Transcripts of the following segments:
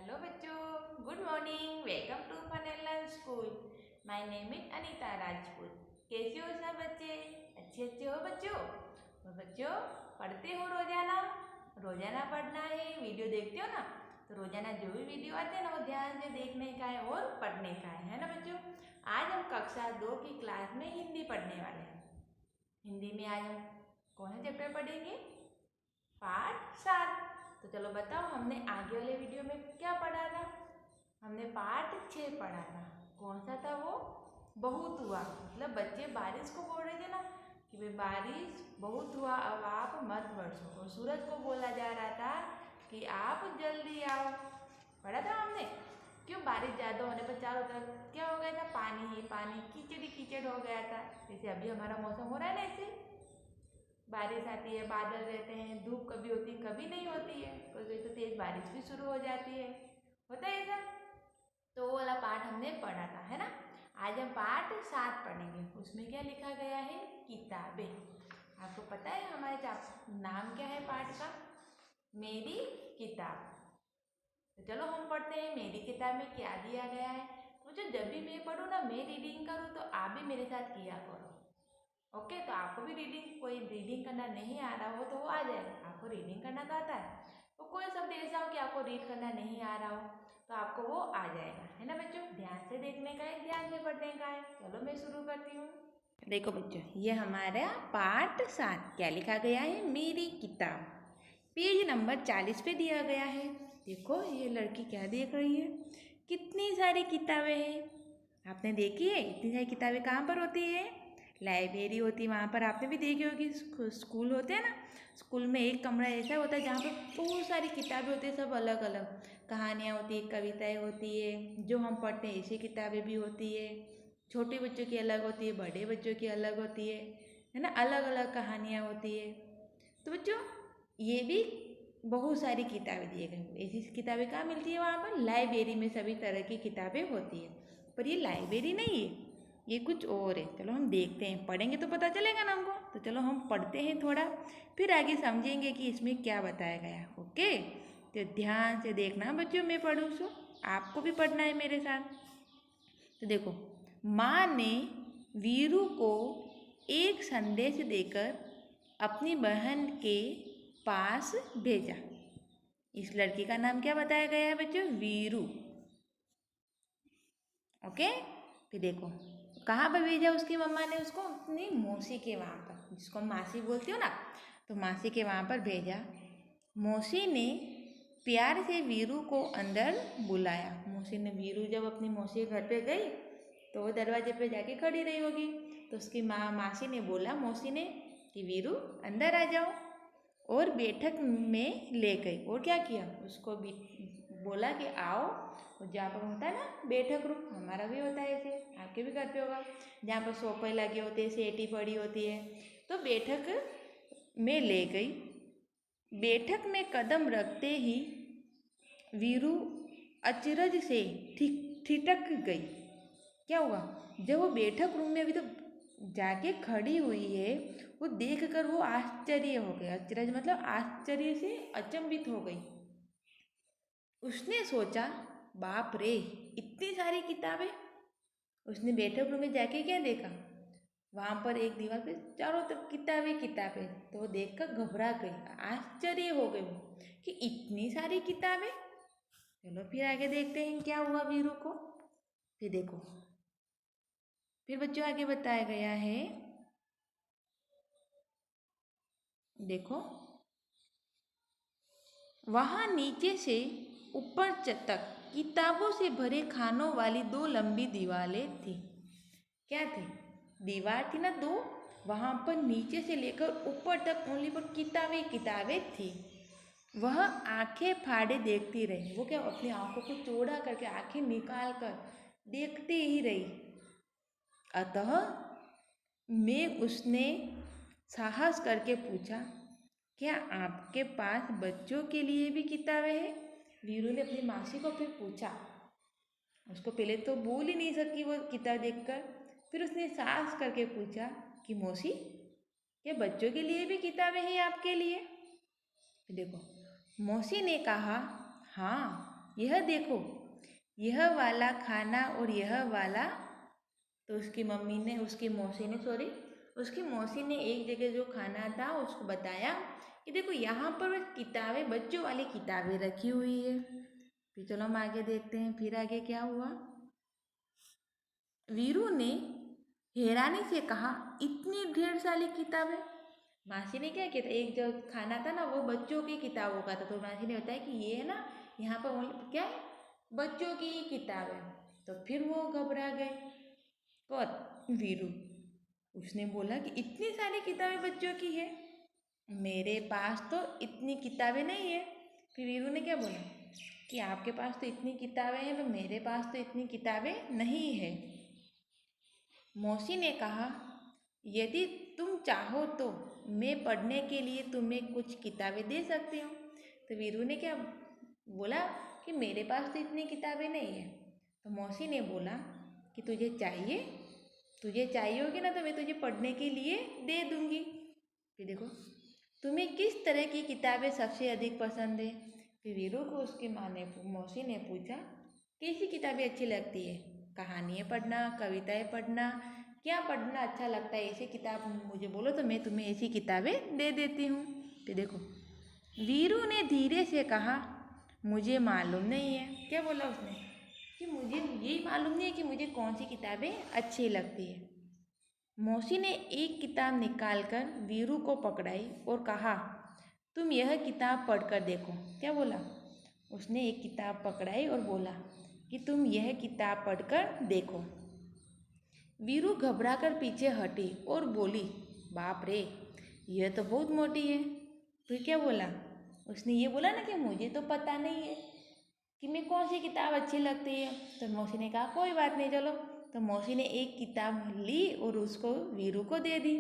Hello बच्चों, good morning. Welcome to Fun and Learn School. My name is Anita Rajput. कैसे हो सब बच्चे? अच्छे हो बच्चों? और बच्चों, पढ़ते हो रोजाना? रोजाना पढ़ना है। वीडियो देखते हो ना, तो रोजाना जो भी वीडियो आते हैं ना, वो ध्यान से देखने का है और पढ़ने का है ना बच्चों? आज हम कक्षा 2 की क्लास में हिंदी पढ़ने वाले हैं। हिंदी में आज हम कौन सा चैप्टर पढ़ेंगे? पाठ 7। तो चलो बताओ, हमने आगे वाले वीडियो में क्या पढ़ा था? हमने पाठ 6 पढ़ा था। कौन सा था वो? बहुत हुआ। मतलब बच्चे बारिश को बोल रहे थे ना कि भाई बारिश बहुत हुआ, अब आप मत बरसो। और सूरज को बोला जा रहा था कि आप जल्दी आओ। पढ़ा था हमने। क्यों बारिश ज़्यादा होने पर चारों तरफ क्या हो गया था? पानी ही पानी, कीचड़ ही कीचड़ हो गया था। जैसे अभी हमारा मौसम हो रहा है ना, ऐसे बारिश आती है, बादल रहते हैं, धूप कभी होती है कभी नहीं होती है, कभी तो तेज बारिश भी शुरू हो जाती है। होता है ऐसा। तो वो वाला पाठ हमने पढ़ा था, है ना? आज हम पाठ 7 पढ़ेंगे। उसमें क्या लिखा गया है? किताबें। आपको पता है हमारे नाम क्या है पाठ का? मेरी किताब। तो चलो हम पढ़ते हैं मेरी किताब में क्या दिया गया है। तो जो जब भी मैं पढ़ूँ ना, मैं रीडिंग करूँ, तो आप भी मेरे साथ किया करो। ओके? तो आपको भी कोई रीडिंग करना नहीं आ रहा हो तो वो आ जाएगा। आपको रीडिंग करना तो आता है, तो कोई शब्द ऐसा हो कि आपको रीड करना नहीं आ रहा हो, तो आपको वो आ जाएगा, है ना बच्चों? ध्यान से देखने का है, ध्यान से पढ़ने का है। चलो मैं शुरू करती हूँ। देखो बच्चों, ये हमारा पाठ 7 क्या लिखा गया है? मेरी किताब। पेज नंबर 40 पे दिया गया है। देखो ये लड़की क्या देख रही है? कितनी सारी किताबें हैं। आपने देखी है इतनी सारी किताबें कहाँ पर होती है? लाइब्रेरी होती है। वहाँ पर आपने भी देखी होगी। स्कूल होते हैं ना, स्कूल में एक कमरा ऐसा होता है जहाँ पर बहुत सारी किताबें होती है, सब अलग अलग कहानियाँ होती है, कविताएं होती है। जो हम पढ़ते हैं ऐसी किताबें भी होती है। छोटे बच्चों की अलग होती है, बड़े बच्चों की अलग होती है ना? अलग अलग कहानियाँ होती है। तो बच्चों, ये भी बहुत सारी किताबें दिए गए। ऐसी किताबें कहाँ मिलती है? वहाँ पर लाइब्रेरी में सभी तरह की किताबें होती है। पर ये लाइब्रेरी नहीं है, ये कुछ और है। चलो हम देखते हैं, पढ़ेंगे तो पता चलेगा ना हमको। तो चलो हम पढ़ते हैं थोड़ा, फिर आगे समझेंगे कि इसमें क्या बताया गया। ओके? तो ध्यान से देखना बच्चों, मैं पढ़ूँ सो आपको भी पढ़ना है मेरे साथ। तो देखो, माँ ने वीरू को एक संदेश देकर अपनी बहन के पास भेजा। इस लड़की का नाम क्या बताया गया है बच्चों? वीरू। ओके? फिर देखो कहाँ पर भेजा उसकी मम्मा ने उसको? अपनी मौसी के वहाँ पर, जिसको मासी बोलती हो ना, तो मासी के वहाँ पर भेजा। मौसी ने प्यार से वीरू को अंदर बुलाया। मौसी ने, वीरू जब अपनी मौसी के घर पे गई तो वो दरवाजे पे जाके खड़ी रही होगी, तो उसकी मासी ने बोला, मौसी ने, कि वीरू अंदर आ जाओ। और बैठक में ले गई। और क्या किया? उसको भी बोला कि आओ। और जहाँ पर होता है ना बैठक रूम, हमारा भी होता है ऐसे, आपके भी घर पे होगा, जहाँ पर सोफे लगे होते हैं, सेटी पड़ी होती है, तो बैठक में ले गई। बैठक में कदम रखते ही वीरू अचरज से ठिठक गई। क्या हुआ? जब वो बैठक रूम में अभी तो जाके खड़ी हुई है, वो देखकर वो आश्चर्य हो गया। अचरज मतलब आश्चर्य से अचंभित हो गई। उसने सोचा, बाप रे, इतनी सारी किताबें। उसने बैठक रूम में जाके क्या देखा? वहाँ पर एक दीवार पे चारों तरफ किताबें किताबें। तो वो देखकर घबरा गई, आश्चर्य हो गई वो कि इतनी सारी किताबें। चलो फिर आगे देखते हैं क्या हुआ वीरू को। फिर देखो, फिर बच्चों आगे बताया गया है। देखो, वहाँ नीचे से ऊपर तक किताबों से भरे खानों वाली 2 लंबी दीवारें थी। क्या थी? दीवार थी ना 2, वहाँ पर नीचे से लेकर ऊपर तक ओनली पर किताबें किताबें थी। वह आंखें फाड़े देखती रही। वो क्या? अपनी आंखों को चौड़ा करके, आंखें निकाल कर देखती ही रही। अतः मैं उसने साहस करके पूछा, क्या आपके पास बच्चों के लिए भी किताबें हैं? वीरू ने अपनी मासी को फिर पूछा। उसको पहले तो बोल ही नहीं सकी वो किताब देखकर। फिर उसने साहस करके पूछा कि मौसी, क्या बच्चों के लिए भी किताबें हैं आपके लिए? देखो, मौसी ने कहा, हाँ, यह देखो, यह वाला खाना और यह वाला। तो उसकी मम्मी ने, उसकी मौसी ने, सॉरी, उसकी मौसी ने एक जगह जो खाना था उसको बताया कि देखो यहाँ पर किताबें, बच्चों वाली किताबें रखी हुई है। फिर चलो हम आगे देखते हैं, फिर आगे क्या हुआ। वीरू ने हैरानी से कहा, इतनी ढेर सारी किताबें। मासी ने क्या किया था, एक जो खाना था ना वो बच्चों की किताबों का था, तो मासी ने बताया कि ये है ना, यहाँ पर क्या है, बच्चों की किताब है। तो फिर वो घबरा गए। कौन? वीरू। उसने बोला कि इतनी सारी किताबें बच्चों की है, मेरे पास तो इतनी किताबें नहीं है। फिर वीरू ने क्या बोला कि आपके पास तो इतनी किताबें हैं, तो मेरे पास तो इतनी किताबें नहीं है। मौसी ने कहा, यदि तुम चाहो तो मैं पढ़ने के लिए तुम्हें कुछ किताबें दे सकती हूँ। तो वीरू ने क्या बोला कि मेरे पास तो इतनी किताबें नहीं है। तो मौसी ने बोला कि तुझे चाहिए होगी ना, तो मैं तुझे पढ़ने के लिए दे दूँगी। फिर देखो, तुम्हें किस तरह की किताबें सबसे अधिक पसंद है। फिर वीरू को उसकी मौसी ने पूछा, कैसी किताबें अच्छी लगती है, कहानियाँ पढ़ना, कविताएं पढ़ना, क्या पढ़ना अच्छा लगता है, ऐसी किताब मुझे बोलो तो मैं तुम्हें ऐसी किताबें दे देती हूँ। तो देखो, वीरू ने धीरे से कहा, मुझे मालूम नहीं है। क्या बोला उसने कि मुझे ये मालूम नहीं है कि मुझे कौन सी किताबें अच्छी लगती है। मौसी ने एक किताब निकालकर वीरू को पकड़ाई और कहा, तुम यह किताब पढ़कर देखो। क्या बोला? उसने एक किताब पकड़ाई और बोला कि तुम यह किताब पढ़कर देखो। वीरू घबराकर पीछे हटी और बोली, बाप रे, यह तो बहुत मोटी है। फिर क्या बोला? उसने ये बोला ना कि मुझे तो पता नहीं है कि मैं कौन सी किताब अच्छी लगती है। तो मौसी ने कहा, कोई बात नहीं, चलो। तो मौसी ने एक किताब ली और उसको वीरू को दे दी।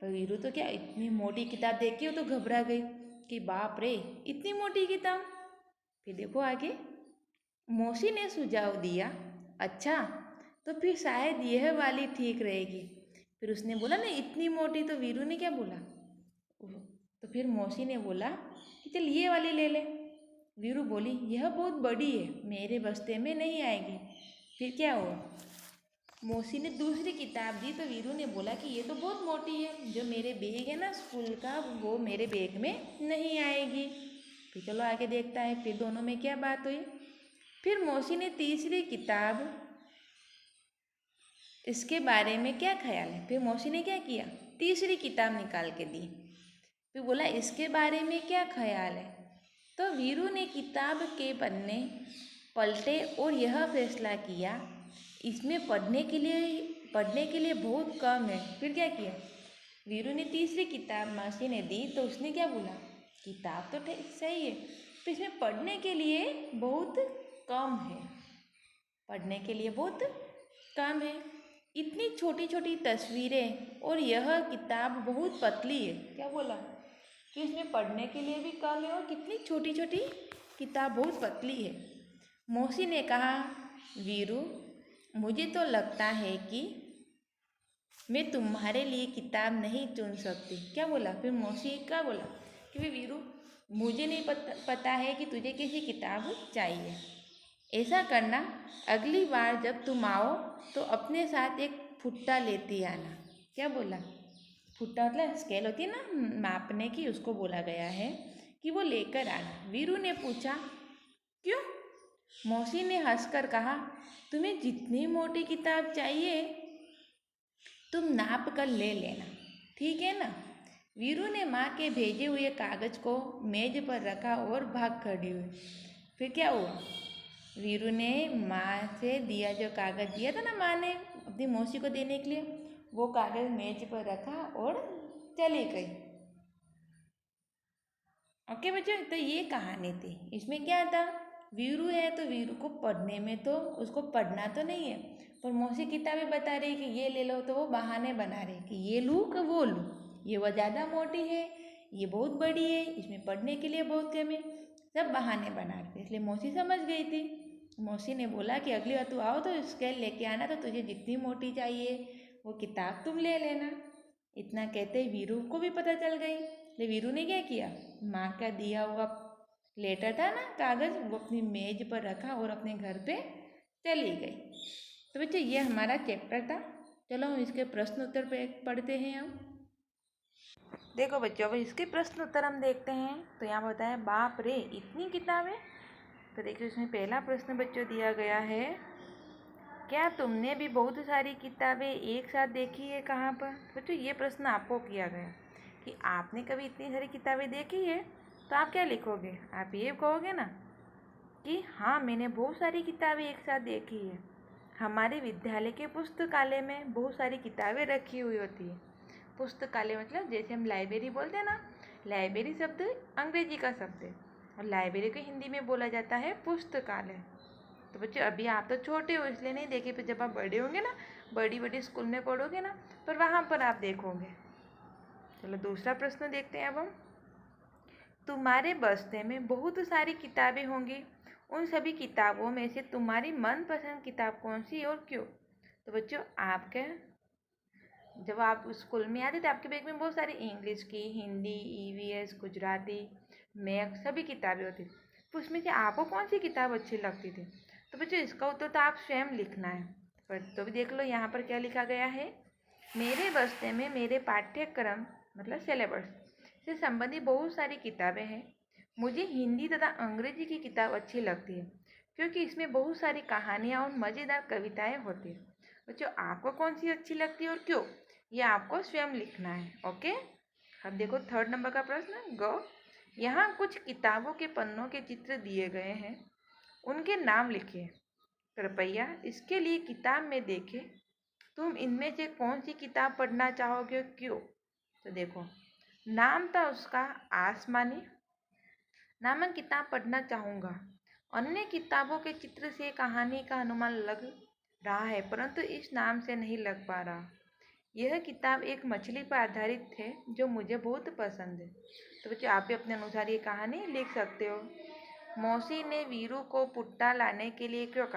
पर वीरू तो क्या, इतनी मोटी किताब देख के वो तो घबरा गई कि बाप रे, इतनी मोटी किताब। फिर देखो आगे, मौसी ने सुझाव दिया, अच्छा तो फिर शायद यह वाली ठीक रहेगी। फिर उसने बोला ना इतनी मोटी, तो वीरू ने क्या बोला, तो फिर मौसी ने बोला कि चल ये वाली ले ले। वीरू बोली, यह बहुत बड़ी है, मेरे बस्ते में नहीं आएगी। फिर क्या हुआ, मौसी ने दूसरी किताब दी तो वीरू ने बोला कि ये तो बहुत मोटी है, जो मेरे बैग है ना स्कूल का, वो मेरे बैग में नहीं आएगी। फिर चलो आगे देखता है फिर दोनों में क्या बात हुई। फिर मौसी ने तीसरी किताब, इसके बारे में क्या ख्याल है। फिर मौसी ने क्या किया, तीसरी किताब निकाल के दी। फिर बोला, इसके बारे में क्या ख्याल है। तो वीरू ने किताब के पन्ने पलटे और यह फैसला किया, इसमें पढ़ने के लिए बहुत कम है। फिर क्या किया, वीरू ने तीसरी किताब मौसी ने दी तो उसने क्या बोला, किताब तो सही है, तो इसमें पढ़ने के लिए बहुत कम है, पढ़ने के लिए बहुत कम है, इतनी छोटी छोटी तस्वीरें और यह किताब बहुत पतली है। क्या बोला कि इसमें पढ़ने के लिए भी कम है और कितनी छोटी छोटी किताब बहुत पतली है। मौसी ने कहा, वीरू, मुझे तो लगता है कि मैं तुम्हारे लिए किताब नहीं चुन सकती। क्या बोला, फिर मौसी क्या बोला कि वीरू, मुझे नहीं पता है कि तुझे कैसी किताब चाहिए। ऐसा करना, अगली बार जब तुम आओ तो अपने साथ एक फुट्टा लेती आना। क्या बोला, फुट्टा मतलब स्केल होती है ना मापने की, उसको बोला गया है कि वो लेकर आना। वीरू ने पूछा, क्यों? मौसी ने हंसकर कहा, तुम्हें जितनी मोटी किताब चाहिए तुम नाप कर ले लेना, ठीक है ना। वीरू ने माँ के भेजे हुए कागज को मेज पर रखा और भाग खड़ी हुई। फिर क्या हुआ, वीरू ने माँ से दिया, जो कागज दिया था ना माँ ने अपनी मौसी को देने के लिए, वो कागज मेज पर रखा और चली गई। ओके बच्चों, तो ये कहानी थी। इसमें क्या था, वीरू है तो वीरू को पढ़ने में तो उसको पढ़ना तो नहीं है, पर मौसी किताबें बता रही कि ये ले लो, तो वो बहाने बना रहे कि ये लूँ कि वो लूँ, ये वह ज़्यादा मोटी है, ये बहुत बड़ी है, इसमें पढ़ने के लिए बहुत कम है, सब बहाने बना रहे थे। इसलिए मौसी समझ गई थी। मौसी ने बोला कि अगली बार तू आओ तो स्केल लेके आना, तो तुझे जितनी मोटी चाहिए वो किताब तुम ले लेना। इतना कहते ही वीरू को भी पता चल गई। तो वीरू ने क्या किया, माँ का दिया हुआ लेटर था ना कागज़, वो अपनी मेज पर रखा और अपने घर पे चली गई। तो बच्चों ये हमारा चैप्टर था। चलो हम इसके प्रश्न उत्तर पे पढ़ते हैं हम। देखो बच्चों, अब इसके प्रश्न उत्तर हम देखते हैं। तो यहाँ होता है बाप रे इतनी किताबें। तो देखिए इसमें पहला प्रश्न बच्चों दिया गया है, क्या तुमने भी बहुत सारी किताबें एक साथ देखी है कहाँ पर। बच्चों ये प्रश्न आपको किया गया कि आपने कभी इतनी सारी किताबें देखी है। तो आप क्या लिखोगे, आप ये कहोगे ना कि हाँ मैंने बहुत सारी किताबें एक साथ देखी है। हमारे विद्यालय के पुस्तकालय में बहुत सारी किताबें रखी हुई होती है। पुस्तकालय मतलब जैसे हम लाइब्रेरी बोलते हैं ना, लाइब्रेरी शब्द अंग्रेजी का शब्द है और लाइब्रेरी को हिंदी में बोला जाता है पुस्तकालय। तो बच्चों अभी आप तो छोटे हो इसलिए नहीं देखे, पर जब आप बड़े होंगे ना, बड़ी बड़ी स्कूल में पढ़ोगे ना, पर वहाँ पर आप देखोगे। चलो दूसरा प्रश्न देखते हैं अब हम। तुम्हारे बस्ते में बहुत सारी किताबें होंगी, उन सभी किताबों में से तुम्हारी मनपसंद किताब कौन सी और क्यों। तो बच्चों आपके जब आप स्कूल में आते थे आपके बैग में बहुत सारी इंग्लिश की, हिंदी, ईवीएस, गुजराती, मैथ सभी किताबें होती थी। तो उसमें से आपको कौन सी किताब अच्छी लगती थी। तो बच्चों इसका उत्तर तो आप स्वयं लिखना है। पर तो भी देख लो यहाँ पर क्या लिखा गया है, मेरे बस्ते में मेरे पाठ्यक्रम मतलब सिलेबस से संबंधित बहुत सारी किताबें हैं। मुझे हिंदी तथा अंग्रेजी की किताब अच्छी लगती है क्योंकि इसमें बहुत सारी कहानियाँ और मज़ेदार कविताएँ होती हैं। बच्चों आपको कौन सी अच्छी लगती है और क्यों, ये आपको स्वयं लिखना है। ओके, अब देखो थर्ड नंबर का प्रश्न गो। यहाँ कुछ किताबों के पन्नों के चित्र दिए गए हैं, उनके नाम लिखिए। कृपया इसके लिए किताब में देखें, तुम इनमें से कौन सी किताब पढ़ना चाहोगे और क्यों। तो देखो नाम था उसका आसमानी नामक किताब पढ़ना चाहूँगा। अन्य किताबों के चित्र से कहानी का अनुमान लग रहा है परंतु इस नाम से नहीं लग पा रहा। यह किताब एक मछली पर आधारित है जो मुझे बहुत पसंद है। तो बच्चों आप भी अपने अनुसार ये कहानी लिख सकते हो। मौसी ने वीरू को पुट्टा लाने के लिए क्यों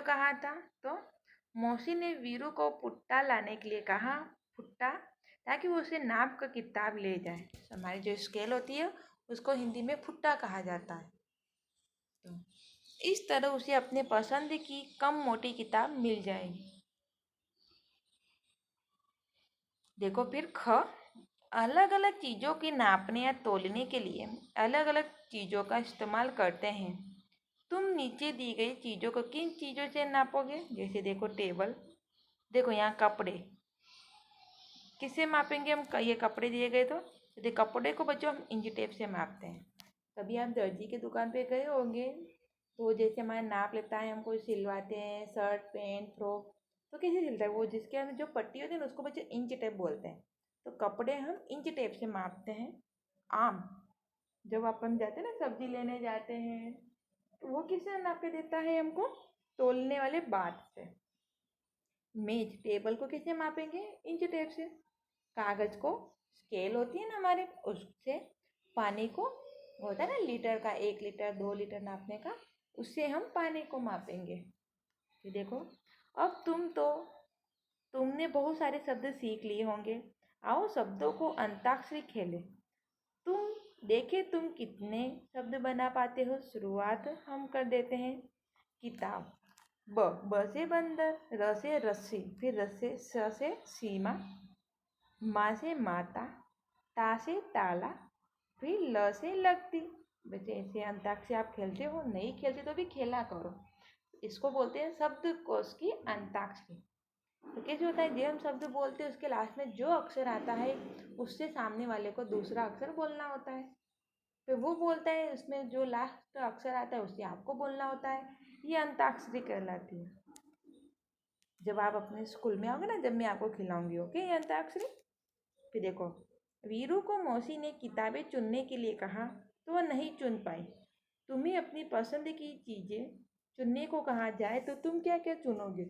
कहा था। तो मौसी ने वीरू को पुट्टा लाने के लिए कहा, पुट्टा, ताकि वो उसे नाप का किताब ले जाए। हमारी जो स्केल होती है उसको हिंदी में फुट्टा कहा जाता है। तो इस तरह उसे अपने पसंद की कम मोटी किताब मिल जाएगी। देखो फिर ख, अलग अलग चीज़ों की नापने या तोलने के लिए अलग अलग चीज़ों का इस्तेमाल करते हैं। तुम नीचे दी गई चीज़ों को किन चीज़ों से नापोगे। जैसे देखो टेबल, देखो यहाँ कपड़े, किससे मापेंगे हम, ये कपड़े दिए गए तो देखो कपड़े को बच्चों हम इंच टेप से मापते हैं। कभी आप दर्जी की दुकान पे गए होंगे तो जैसे हमारा नाप लेता है, हमको सिलवाते हैं शर्ट पैंट फ्रॉक, तो कैसे सिलता है वो, जिसके अंदर जो पट्टी होती है ना उसको बच्चे इंच टेप बोलते हैं। तो कपड़े हम इंच टेप से मापते हैं। आम, जब अपन जाते हैं ना सब्जी लेने जाते हैं तो वो किससे नाप के देता है हमको, तोलने वाले बात से। मेज, टेबल को किससे मापेंगे, इंच टेप से। कागज़ को स्केल होती है ना हमारे, उससे। पानी को होता है ना लीटर का, 1 लीटर 2 लीटर नापने का, उससे हम पानी को मापेंगे। ये देखो अब तुमने बहुत सारे शब्द सीख लिए होंगे। आओ शब्दों को अंताक्षरी खेलें। तुम देखे तुम कितने शब्द बना पाते हो। शुरुआत हम कर देते हैं। किताब, ब से बंदर, र से रस्सी, फिर स से सीमा, माँ से माता, ता से ताला, फिर ल से लगती। बच्चे ऐसे अंताक्षरी आप खेलते हो, नहीं खेलते तो भी खेला करो। इसको बोलते हैं शब्दकोश की अंताक्षरी। तो कैसे होता है, जब हम शब्द बोलते हैं उसके लास्ट में जो अक्षर आता है उससे सामने वाले को दूसरा अक्षर बोलना होता है। फिर वो बोलता है, उसमें जो लास्ट अक्षर आता है उससे आपको बोलना होता है। ये अंताक्षरी कहलाती है। जब आप अपने स्कूल में आओगे ना, जब मैं आपको खिलाऊंगी, ओके, ये अंताक्षरी। फिर देखो, वीरू को मौसी ने किताबें चुनने के लिए कहा तो वह नहीं चुन पाई। तुम्हें अपनी पसंद की चीज़ें चुनने को कहा जाए तो तुम क्या क्या चुनोगे।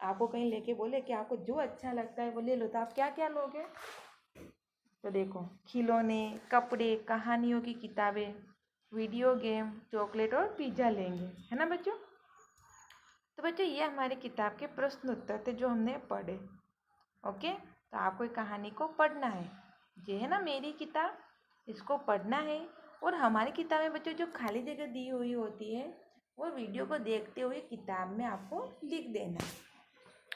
आपको कहीं लेके बोले कि आपको जो अच्छा लगता है वो ले लो, तो आप क्या क्या लोगे। तो देखो, खिलौने, कपड़े, कहानियों की किताबें, वीडियो गेम, चॉकलेट और पिज़्ज़ा लेंगे, है ना बच्चों। तो बच्चों ये हमारी किताब के प्रश्न उत्तर थे जो हमने पढ़े। ओके, तो आपको कहानी को पढ़ना है। ये है ना मेरी किताब, इसको पढ़ना है और हमारी किताब में बच्चों जो खाली जगह दी हुई होती है वो वीडियो को देखते हुए किताब में आपको लिख देना।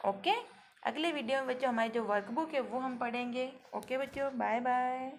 ओके, अगले वीडियो में बच्चों हमारी जो वर्कबुक है वो हम पढ़ेंगे। ओके बच्चों, बाय बाय।